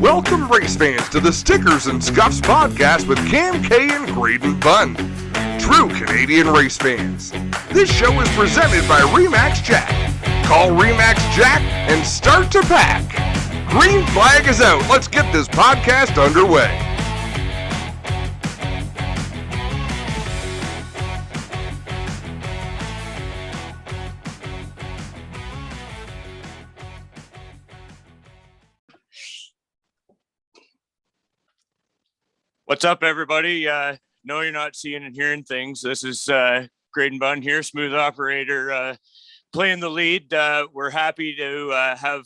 Welcome, race fans, to the Stickers and Scuffs podcast with Cam K and GRAYDON BUNN. True Canadian race fans. This show is presented by Remax Jack. Call Remax Jack and start to pack. Green flag is out. Let's get this podcast underway. What's up, everybody? No, you're not seeing and hearing things. This is GRAYDON BUNN here, smooth operator, playing the lead. We're happy to have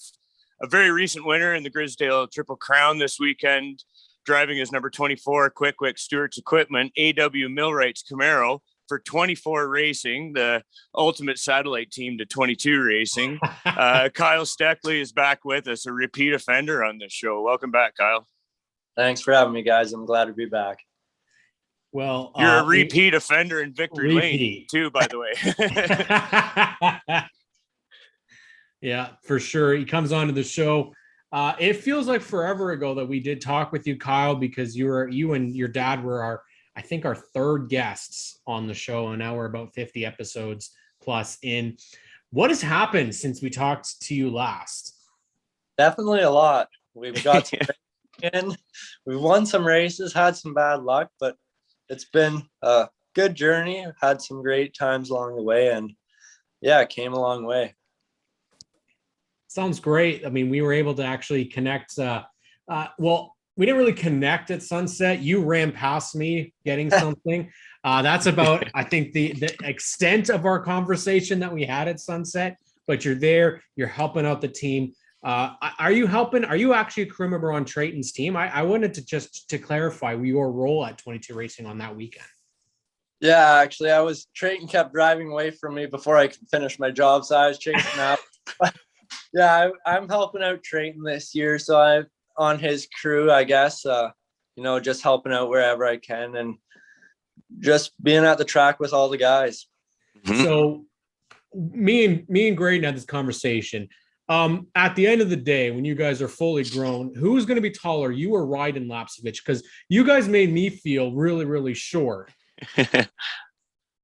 a very recent winner in the Grisdale Triple Crown this weekend, driving his number 24 Quick Stewart's Equipment AW Millwright's Camaro for 24 Racing, the ultimate satellite team to 22 Racing. Kyle Steckly is back with us, a repeat offender on this show. Welcome back, Kyle. Thanks for having me, guys. I'm glad to be back. Well, you're a repeat offender in Victory Lane too, by the way. Yeah, for sure. He comes onto the show. It feels like forever ago that we did talk with you, Kyle, because you and your dad were our third guests on the show, and now we're about 50 episodes plus in. What has happened since we talked to you last? Definitely a lot. We've got we've won some races, had some bad luck, but it's been a good journey. Had some great times along the way, and yeah, it came a long way. Sounds great. I mean, we were able to actually connect. Well, we didn't really connect at Sunset. You ran past me getting something. That's about, I think, the extent of our conversation that we had at Sunset. But you're there. You're helping out the team. Are you helping? Are you actually a crew member on Trayton's team? I wanted to clarify your role at 22 Racing on that weekend. Yeah, actually, Trayton kept driving away from me before I could finish my job, so I was chasing out. Yeah, I'm helping out Trayton this year, so I'm on his crew, I guess. Just helping out wherever I can and just being at the track with all the guys. So me and GRAYDON had this conversation. At the end of the day, when you guys are fully grown, who's going to be taller, you or Ryden Lapsevich? Because you guys made me feel really, really short.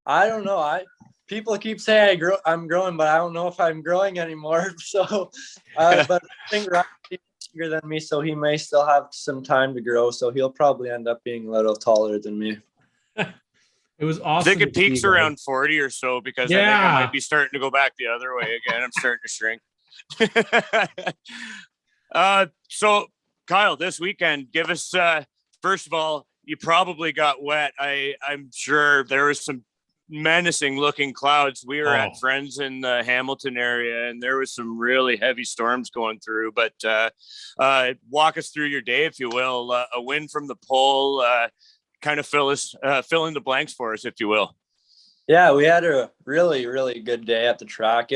I don't know. People keep saying I'm growing, but I don't know if I'm growing anymore. So, but I think Ryden's bigger than me, so he may still have some time to grow. So he'll probably end up being a little taller than me. It was awesome. I think it peaks around 40 or so, because I think I might be starting to go back the other way again. I'm starting to shrink. So Kyle, this weekend, give us first of all, you probably got wet. I'm sure there was some menacing looking clouds. We were at friends in the Hamilton area, and there was some really heavy storms going through, but walk us through your day, if you will. A win from the pole, kind of fill in the blanks for us, if you will. Yeah, we had a really, really good day at the track.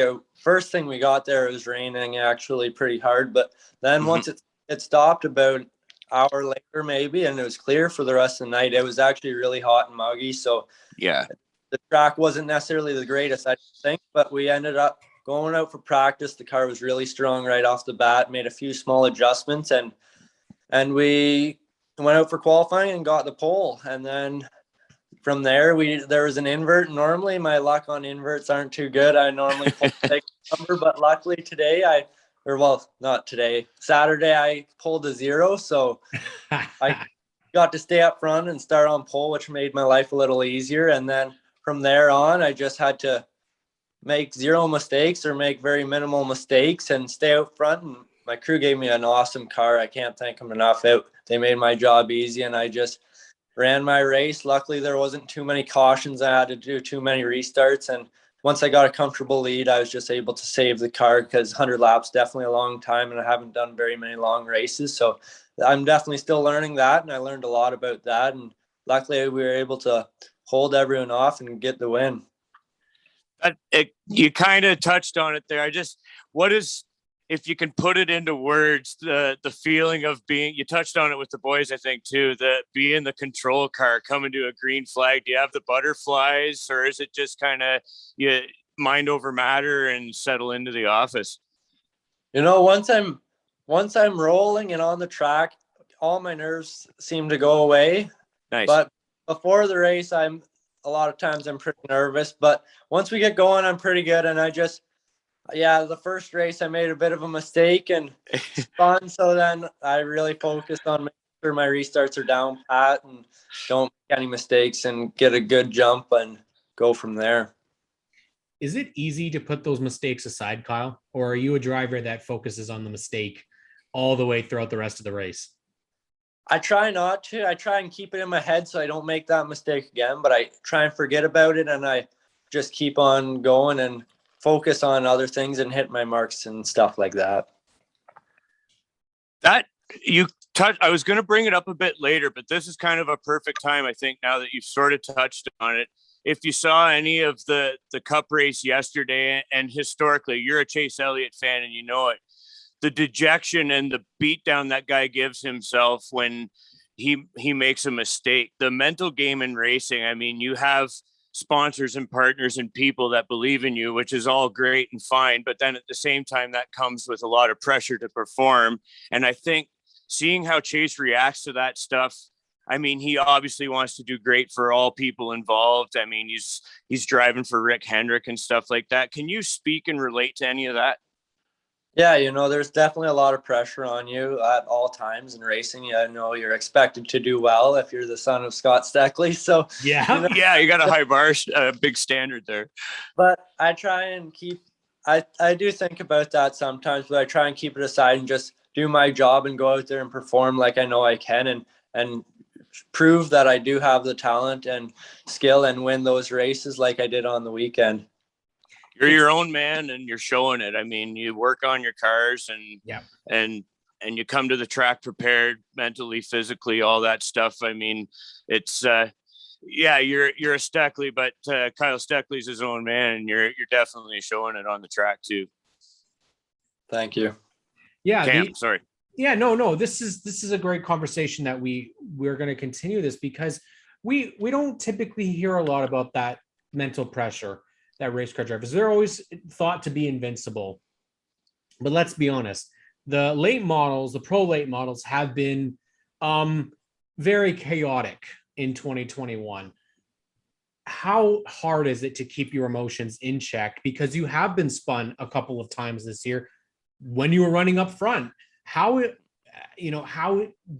First thing we got there, it was raining actually pretty hard, but then once it stopped about an hour later maybe, and it was clear for the rest of the night. It was actually really hot and muggy, so yeah, the track wasn't necessarily the greatest, I think, but we ended up going out for practice. The car was really strong right off the bat, made a few small adjustments, and we went out for qualifying and got the pole, and then from there, there was an invert. Normally, my luck on inverts aren't too good. I normally pull a number, but luckily today, not today, Saturday, I pulled a 0. So I got to stay up front and start on pole, which made my life a little easier. And then from there on, I just had to make 0 mistakes or make very minimal mistakes and stay out front. And my crew gave me an awesome car. I can't thank them enough. They made my job easy, and I just ran my race. Luckily, there wasn't too many cautions. I had to do too many restarts. And once I got a comfortable lead, I was just able to save the car, because 100 laps definitely a long time, and I haven't done very many long races. So I'm definitely still learning that, and I learned a lot about that. And luckily, we were able to hold everyone off and get the win. You kind of touched on it there. What is, if you can put it into words, the feeling of being, you touched on it with the boys, I think too, that being the control car coming to a green flag. Do you have the butterflies, or is it just kind of you mind over matter and settle into the office? Once I'm once I'm rolling and on the track, all my nerves seem to go away. Nice. But before the race, a lot of times I'm pretty nervous. But once we get going, I'm pretty good. And the first race I made a bit of a mistake and spun. So then I really focused on making sure my restarts are down pat and don't make any mistakes and get a good jump and go from there. Is it easy to put those mistakes aside, Kyle? Or are you a driver that focuses on the mistake all the way throughout the rest of the race? I try not to. I try and keep it in my head so I don't make that mistake again, but I try and forget about it and I just keep on going and focus on other things and hit my marks and stuff like that. I was going to bring it up a bit later, but this is kind of a perfect time, I think, now that you've sort of touched on it. If you saw any of the Cup race yesterday, and historically, you're a Chase Elliott fan and you know it, the dejection and the beatdown that guy gives himself when he makes a mistake, the mental game in racing. I mean, you have sponsors and partners and people that believe in you, which is all great and fine. But then at the same time, that comes with a lot of pressure to perform. And I think seeing how Chase reacts to that stuff, I mean, he obviously wants to do great for all people involved. I mean, he's driving for Rick Hendrick and stuff like that. Can you speak and relate to any of that? Yeah, there's definitely a lot of pressure on you at all times in racing. I know you're expected to do well if you're the son of Scott Steckly. So yeah, you got a high bar, a big standard there. But I try and I do think about that sometimes, but I try and keep it aside and just do my job and go out there and perform like I know I can and prove that I do have the talent and skill and win those races like I did on the weekend. You're your own man and you're showing it. I mean, you work on your cars and you come to the track prepared mentally, physically, all that stuff. I mean, it's you're a Steckly, but Kyle Steckly's his own man, and you're definitely showing it on the track too. Thank you. Yeah, sorry. Yeah, no. This is a great conversation that we're going to continue this because we don't typically hear a lot about that mental pressure that race car drivers. They're always thought to be invincible. But let's be honest, the pro late models have been very chaotic in 2021. How hard is it to keep your emotions in check? Because you have been spun a couple of times this year when you were running up front. How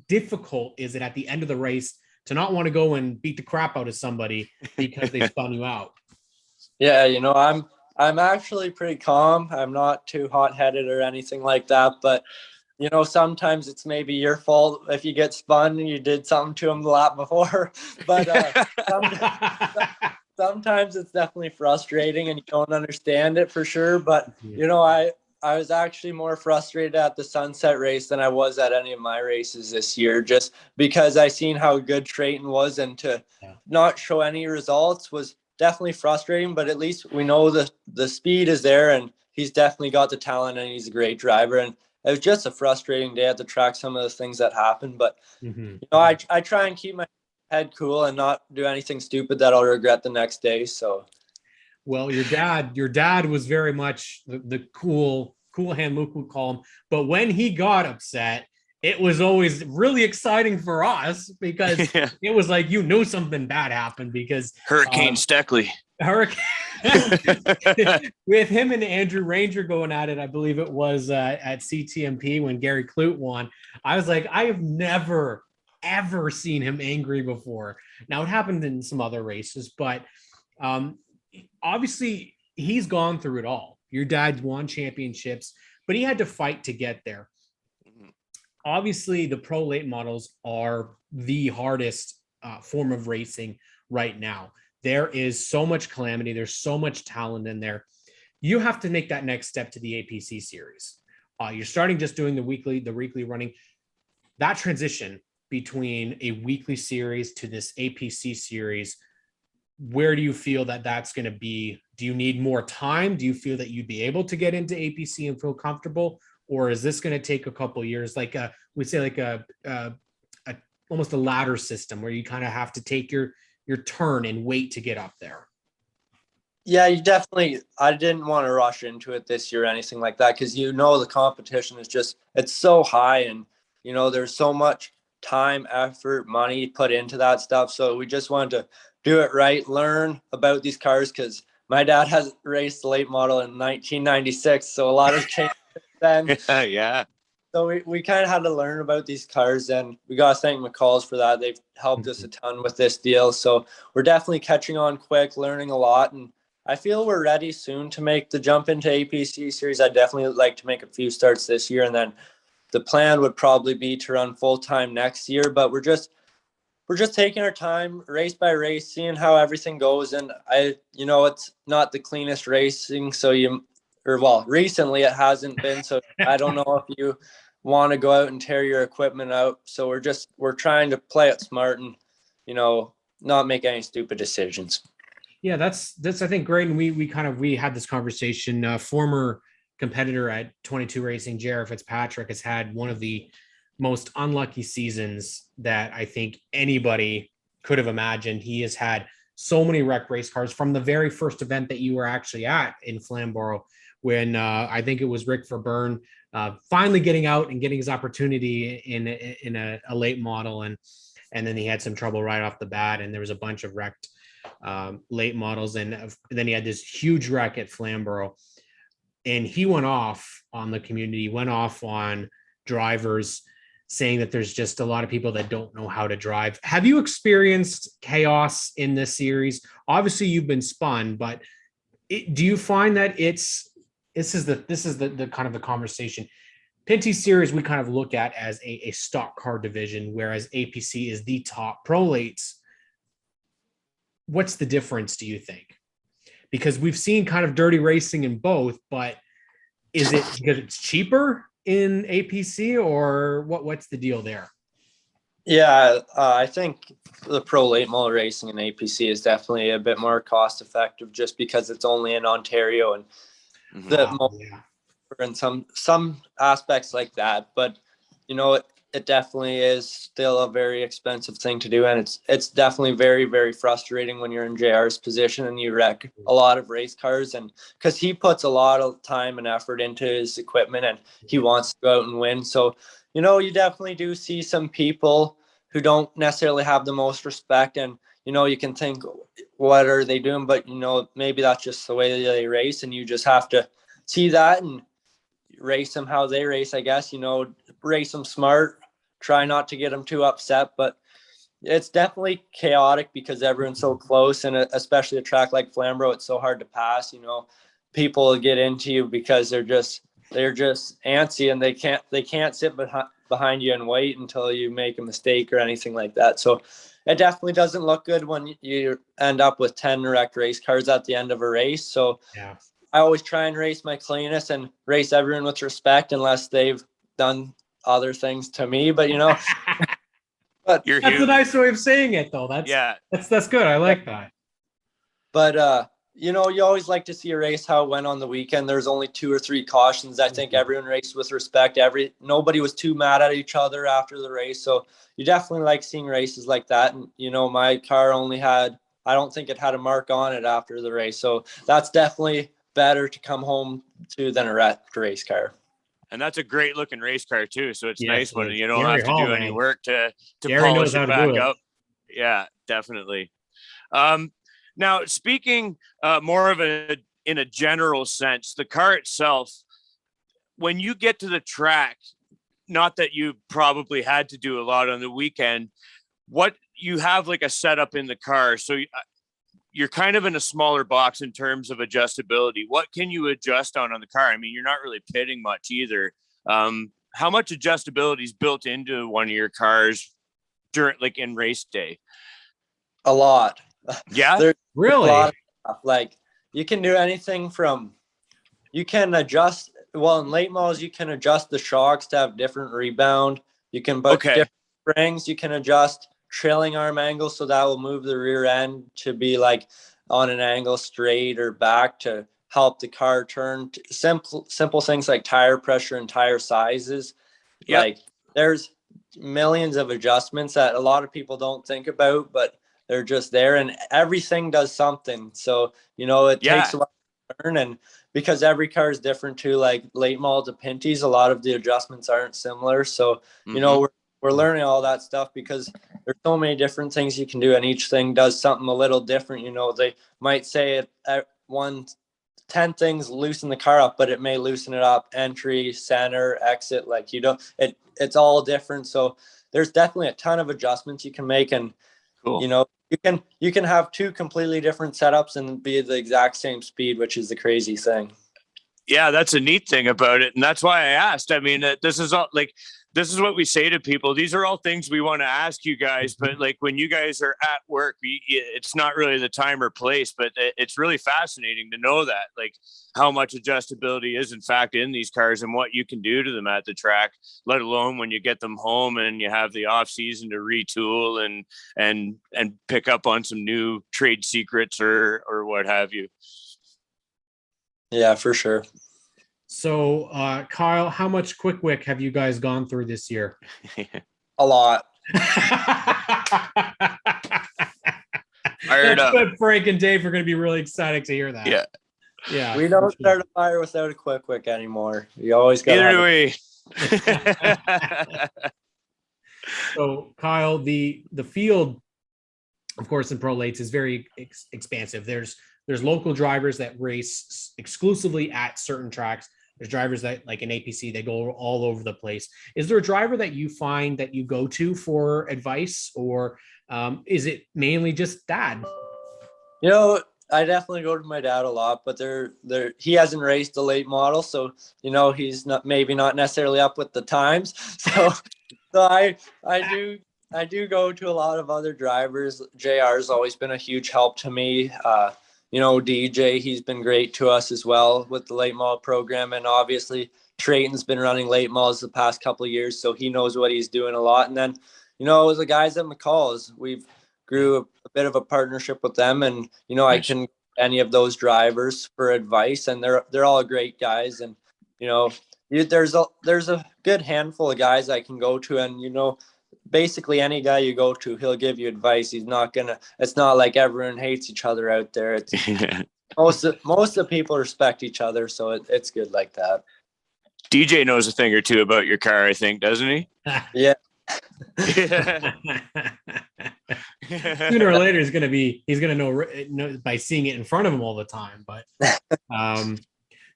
difficult is it at the end of the race to not want to go and beat the crap out of somebody because they spun you out? Yeah, I'm actually pretty calm. I'm not too hot-headed or anything like that, but sometimes it's maybe your fault if you get spun and you did something to them the lap before. But sometimes it's definitely frustrating and you don't understand it for sure. But I was actually more frustrated at the Sunset race than I was at any of my races this year, just because I seen how good Trayton was, and to not show any results was definitely frustrating. But at least we know the speed is there, and he's definitely got the talent, and he's a great driver. And it was just a frustrating day at the track, some of the things that happened. But I try and keep my head cool and not do anything stupid that I'll regret the next day. So. Well, your dad was very much the cool hand, Luke would call him. But when he got upset, it was always really exciting for us because it was like, something bad happened because Hurricane Steckly. With him and Andrew Ranger going at it, I believe it was at CTMP when Gary Clute won. I was like, I have never, ever seen him angry before. Now it happened in some other races, but obviously he's gone through it all. Your dad won championships, but he had to fight to get there. Obviously the pro late models are the hardest form of racing right now. There is so much calamity. There's so much talent in there. You have to make that next step to the APC series. You're starting just doing the weekly running. That transition between a weekly series to this APC series, where do you feel that that's going to be? Do you need more time? Do you feel that you'd be able to get into APC and feel comfortable? Or is this going to take a couple of years? Like we say, like a almost a ladder system where you kind of have to take your turn and wait to get up there. Yeah, I didn't want to rush into it this year or anything like that, because the competition is it's so high, and there's so much time, effort, money put into that stuff. So we just wanted to do it right, learn about these cars, because my dad has raced the late model in 1996, so a lot has changed then. Yeah. So we kind of had to learn about these cars, and we got to thank McCall's for that. They've helped us a ton with this deal. So we're definitely catching on quick, learning a lot, and I feel we're ready soon to make the jump into APC series. I definitely would like to make a few starts this year, and then the plan would probably be to run full time next year. But we're just taking our time, race by race, seeing how everything goes. And it's not the cleanest racing, recently it hasn't been. So I don't know if you want to go out and tear your equipment out. So we're trying to play it smart and not make any stupid decisions. Yeah, that's I think great. And we had this conversation. Former competitor at 22 Racing, Jared Fitzpatrick, has had one of the most unlucky seasons that I think anybody could have imagined. He has had so many wrecked race cars from the very first event that you were actually at in Flamborough, when I think it was Rick Verburn finally getting out and getting his opportunity in a late model, and then he had some trouble right off the bat, and there was a bunch of wrecked late models, and then he had this huge wreck at Flamborough, and he went off on the community, went off on drivers, saying that there's just a lot of people that don't know how to drive. Have you experienced chaos in this series? Obviously you've been spun, but do you find that this is the kind of the conversation? Pinty series we kind of look at as a stock car division, whereas APC is the top pro lates. What's the difference, do you think? Because we've seen kind of dirty racing in both, but is it because it's cheaper in APC, or what's the deal there? Yeah, I think the pro late model racing in APC is definitely a bit more cost effective, just because it's only in Ontario, and and some aspects like that. But it definitely is still a very expensive thing to do, and it's definitely very, very frustrating when you're in JR's position and you wreck a lot of race cars, and because he puts a lot of time and effort into his equipment, and he wants to go out and win. So you definitely do see some people who don't necessarily have the most respect, and you can think, what are they doing? But maybe that's just the way they race, and you just have to see that and race them how they race, I guess. Race them smart, try not to get them too upset. But it's definitely chaotic because everyone's so close, and especially a track like Flamborough, it's so hard to pass. People get into you because they're just antsy, and they can't sit behind you and wait until you make a mistake or anything like that. So it definitely doesn't look good when you end up with 10 wrecked race cars at the end of a race. So yeah, I always try and race my cleanest and race everyone with respect, unless they've done other things to me. But but that's a nice way of saying it, though. That's good. I like that. But you always like to see a race how it went on the weekend. There's only 2 or 3 cautions. I think everyone raced with respect. Nobody was too mad at each other after the race. So you definitely like seeing races like that. And my car I don't think it had a mark on it after the race. So that's definitely better to come home to than a wrecked race car. And that's a great looking race car too. So it's nice when you don't have to do any work to polish it back up. Yeah, definitely. Now, speaking more of in a general sense, the car itself, when you get to the track, not that you probably had to do a lot on the weekend, what you have like a setup in the car. So you're kind of in a smaller box in terms of adjustability. What can you adjust on the car? I mean, you're not really pitting much either. How much adjustability is built into one of your cars in race day? A lot. Yeah, there's really. A lot of stuff. Like you can do anything from, you can adjust. Well, in late models, you can adjust the shocks to have different rebound. You can put different springs. You can adjust trailing arm angle, so that will move the rear end to be like on an angle straight or back to help the car turn. Simple things like tire pressure and tire sizes. Like there's millions of adjustments that a lot of people don't think about, but they're just there, and everything does something. So, it takes a lot to learn, and because every car is different too, like late model to Pinties, a lot of the adjustments aren't similar. So, we're learning all that stuff because there's so many different things you can do, and each thing does something a little different. They might say it at 10 things loosen the car up, but it may loosen it up entry, center, exit. Like, it's all different. So there's definitely a ton of adjustments you can make. And, cool. you can have two completely different setups and be the exact same speed, which is the crazy thing. Yeah, that's a neat thing about it. And that's why I asked. I mean, this is all like, this is what we say to people. These are all things we want to ask you guys, but like when you guys are at work, it's not really the time or place, but it's really fascinating to know that, like, how much adjustability is in fact in these cars and what you can do to them at the track, let alone when you get them home and you have the off season to retool and pick up on some new trade secrets or what have you. Yeah, for sure. So, Kyle, how much Quick Wick have you guys gone through this year? A lot. Fired up. Frank and Dave are going to be really excited to hear that. Yeah. We don't start a fire without a Quick Wick anymore. You always got. Either way. So, Kyle, the field, of course, in Pro Lates is very expansive. There's local drivers that race exclusively at certain tracks. There's drivers that, like in APC, they go all over the place. Is there a driver that you find that you go to for advice, or is it mainly just dad? I definitely go to my dad a lot, but he hasn't raced the late model, so he's not necessarily up with the times. So I do go to a lot of other drivers. JR's always been a huge help to me. DJ, he's been great to us as well with the late model program. And obviously Trayton's been running late models the past couple of years, so he knows what he's doing a lot. And then, the guys at McCall's, we've grew a bit of a partnership with them. And, I can any of those drivers for advice, and they're all great guys. And, there's a good handful of guys I can go to, and, basically any guy you go to, he'll give you advice. It's not like everyone hates each other out there. It's most of the people respect each other. So it's good like that. DJ knows a thing or two about your car, I think, doesn't he? Yeah. Sooner or later, he's going to know by seeing it in front of him all the time. But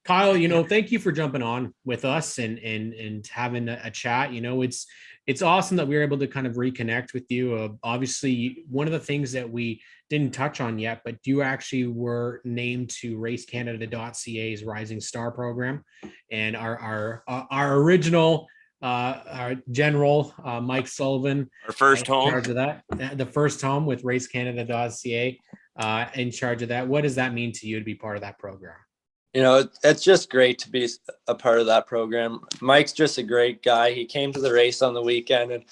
Kyle, thank you for jumping on with us and having a chat. It's awesome that we were able to kind of reconnect with you. Obviously, one of the things that we didn't touch on yet, but you actually were named to RaceCanada.ca's Rising Star program, and our original our general Mike Sullivan, our first home, in charge of that, the first home with RaceCanada.ca, in charge of that. What does that mean to you to be part of that program? It's just great to be a part of that program. Mike's just a great guy. He came to the race on the weekend, and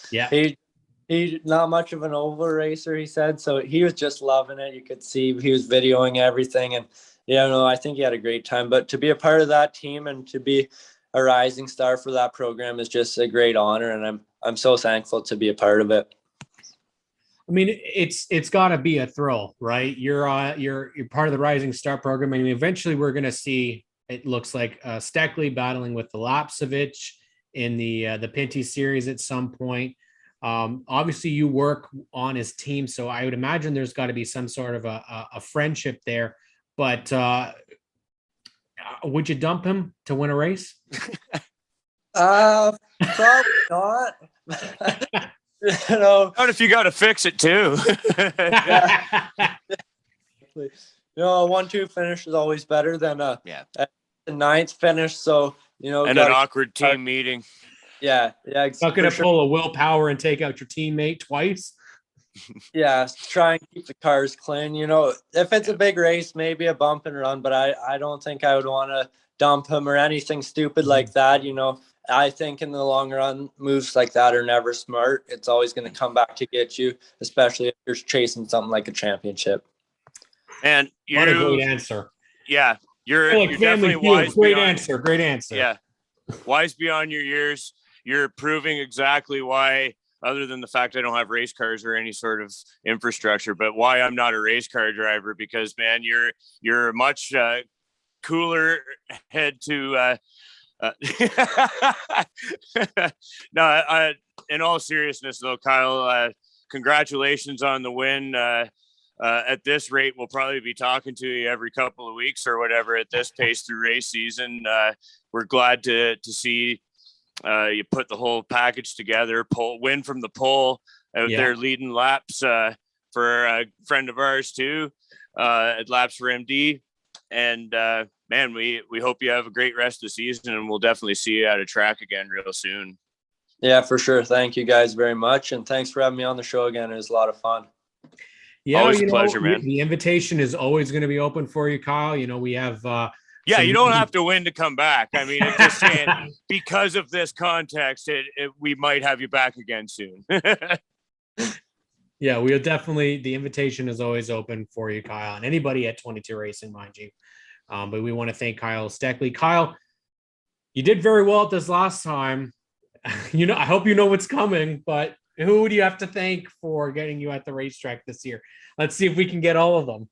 he's not much of an oval racer, he said. So he was just loving it. You could see he was videoing everything. And, I think he had a great time. But to be a part of that team and to be a rising star for that program is just a great honor. And I'm so thankful to be a part of it. I mean, it's got to be a thrill, right? You're part of the Rising Star program. I mean, eventually we're going to see, it looks like Steckly battling with the Lapsevich in the Pinty series at some point. Obviously you work on his team, so I would imagine there's got to be some sort of a friendship there, but would you dump him to win a race? Probably not. Not if you got to fix it too. A 1-2 finish is always better than a 9th finish. So and an awkward team meeting. Yeah. Not gonna pull a willpower and take out your teammate twice. Yeah, try and keep the cars clean. If it's a big race, maybe a bump and run, but I don't think I would want to dump him or anything stupid like that. I think in the long run, moves like that are never smart. It's always going to come back to get you, especially if you're chasing something like a championship. And what a great answer. Yeah, you're definitely wise. Great answer. Yeah, wise beyond your years. You're proving exactly why other than the fact I don't have race cars or any sort of infrastructure. But why I'm not a race car driver, because man, you're a much cooler head to no, in all seriousness though, Kyle, congratulations on the win. At this rate, we'll probably be talking to you every couple of weeks or whatever at this pace through race season. We're glad to see you put the whole package together. Win from the pole out there leading laps for a friend of ours too at Laps for MD. And man, we hope you have a great rest of the season, and we'll definitely see you at a track again real soon. Yeah, for sure. Thank you guys very much, and thanks for having me on the show again. It was a lot of fun. Yeah, always a pleasure, man. The invitation is always going to be open for you, Kyle. We have you don't have to win to come back. I mean, it's just saying, because of this context, we might have you back again soon. Yeah, we'll definitely, the invitation is always open for you, Kyle, and anybody at 22 Racing, mind you. But we want to thank Kyle Steckly. Kyle, you did very well at this last time. I hope you know what's coming, but who do you have to thank for getting you at the racetrack this year? Let's see if we can get all of them.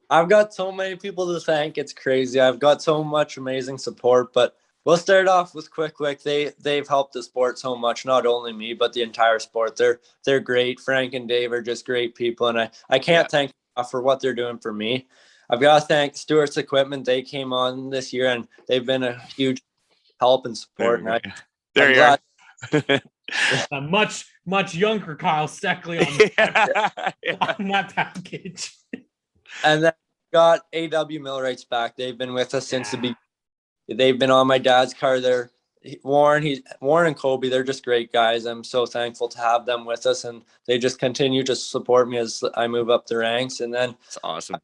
I've got so many people to thank. It's crazy. I've got so much amazing support, but we'll start off with Quick. They've helped the sport so much, not only me, but the entire sport. They're great. Frank and Dave are just great people, and I can't thank them for what they're doing for me. I've got to thank Stewart's Equipment. They came on this year, and they've been a huge help and support. And there you are. A much younger Kyle Steckly on that package. And then got AW Millwrights back. They've been with us since the beginning. They've been on my dad's car. They're Warren and Kobe. They're just great guys. I'm so thankful to have them with us, and they just continue to support me as I move up the ranks. And then it's awesome.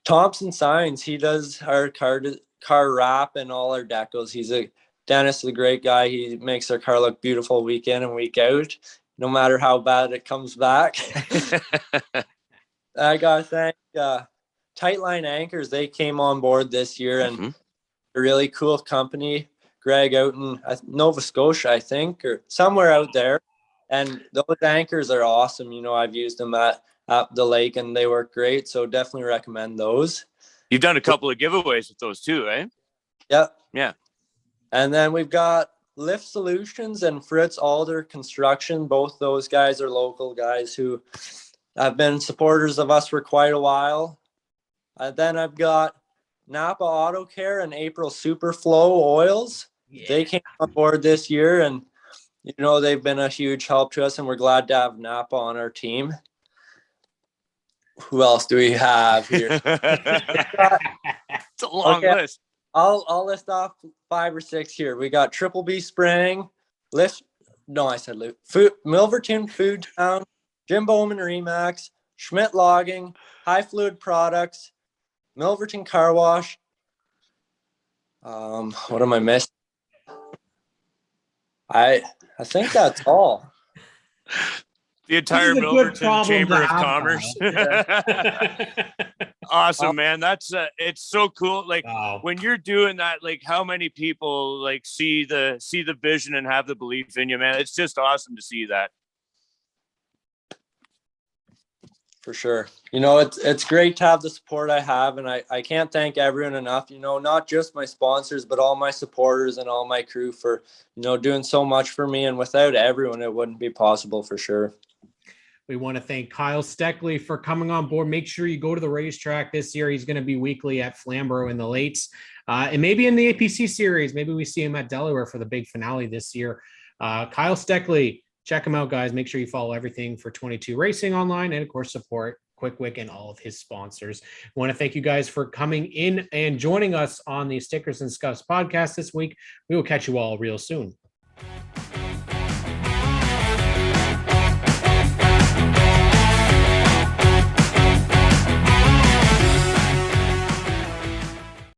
Thompson Signs. He does our car wrap and all our decos. Dennis is a great guy. He makes our car look beautiful week in and week out, no matter how bad it comes back. I got to thank Tightline Anchors. They came on board this year, and a really cool company. Greg out in Nova Scotia, I think, or somewhere out there. And those anchors are awesome. I've used them at the lake, and they work great. So definitely recommend those. You've done a couple of giveaways with those too, eh? Yep. Yeah. And then we've got Lift Solutions and Fritz Alder Construction. Both those guys are local guys who have been supporters of us for quite a while. Then I've got Napa Auto Care and April Superflow Oils. Yeah. They came on board this year, and they've been a huge help to us, and we're glad to have Napa on our team. Who else do we have here? It's a long list. I'll list off 5 or 6 here. We got Triple B Spraying, Milverton Food Town, Jim Bowman Remax, Schmidt Logging, High Fluid Products, Milverton Car Wash. What am I missing? I think that's all. The entire Milverton Chamber of Commerce. Awesome, man. That's it's so cool. Like when you're doing that, like how many people like see the vision and have the belief in you, man. It's just awesome to see that. For sure. It's great to have the support I have, and I can't thank everyone enough, not just my sponsors, but all my supporters and all my crew for, doing so much for me. And without everyone, it wouldn't be possible for sure. We want to thank Kyle Steckly for coming on board. Make sure you go to the racetrack this year. He's going to be weekly at Flamborough in the lates, and maybe in the APC series. Maybe we see him at Delaware for the big finale this year. Kyle Steckly, check him out, guys. Make sure you follow everything for 22 Racing online, and of course support Quick and all of his sponsors. I want to thank you guys for coming in and joining us on the Stickers and Scuffs podcast this week. We will catch you all real soon.